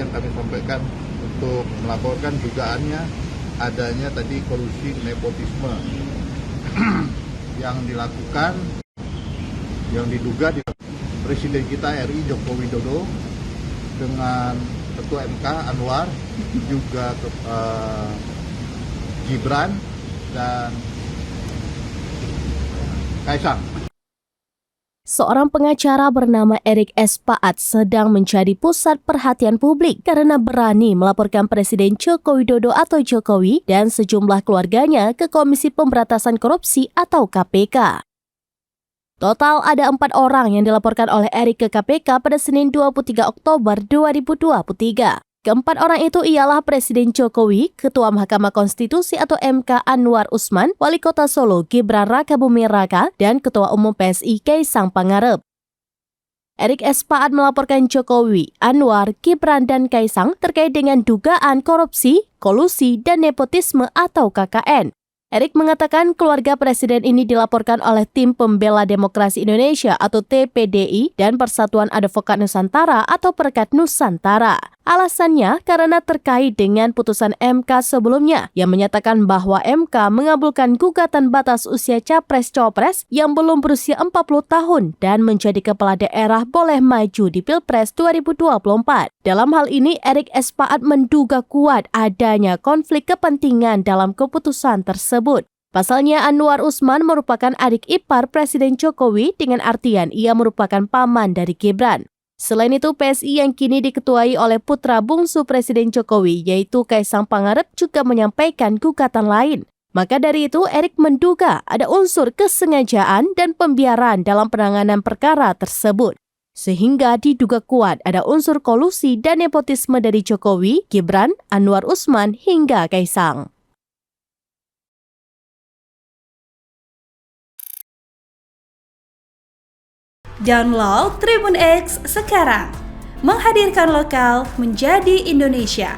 yang kami sampaikan untuk melaporkan dugaannya adanya tadi kolusi nepotisme yang dilakukan, yang diduga di Presiden kita RI Joko Widodo dengan Ketua MK Anwar, juga Gibran dan Kaisang. Seorang pengacara bernama Erik S. Paat sedang menjadi pusat perhatian publik karena berani melaporkan Presiden Joko Widodo atau Jokowi dan sejumlah keluarganya ke Komisi Pemberantasan Korupsi atau KPK. Total ada 4 orang yang dilaporkan oleh Erik ke KPK pada Senin 23 Oktober 2023. Keempat orang itu ialah Presiden Jokowi, Ketua Mahkamah Konstitusi atau MK Anwar Usman, Wali Kota Solo Gibran Rakabuming Raka, dan Ketua Umum PSI Kaisang Pangarep. Erik S. Paat melaporkan Jokowi, Anwar, Gibran, dan Kaisang terkait dengan dugaan korupsi, kolusi, dan nepotisme atau KKN. Erik mengatakan keluarga presiden ini dilaporkan oleh Tim Pembela Demokrasi Indonesia atau TPDI dan Persatuan Advokat Nusantara atau Perkat Nusantara. Alasannya karena terkait dengan putusan MK sebelumnya yang menyatakan bahwa MK mengabulkan gugatan batas usia Capres-Cawapres yang belum berusia 40 tahun dan menjadi kepala daerah boleh maju di Pilpres 2024. Dalam hal ini, Erik S. Paat menduga kuat adanya konflik kepentingan dalam keputusan tersebut. Pasalnya, Anwar Usman merupakan adik ipar Presiden Jokowi dengan artian ia merupakan paman dari Gibran. Selain itu, PSI yang kini diketuai oleh putra bungsu Presiden Jokowi, yaitu Kaisang Pangarep, juga menyampaikan gugatan lain. Maka dari itu, Erik menduga ada unsur kesengajaan dan pembiaran dalam penanganan perkara tersebut. Sehingga diduga kuat ada unsur kolusi dan nepotisme dari Jokowi, Gibran, Anwar Usman, hingga Kaisang. Download Tribun X sekarang, menghadirkan lokal menjadi Indonesia.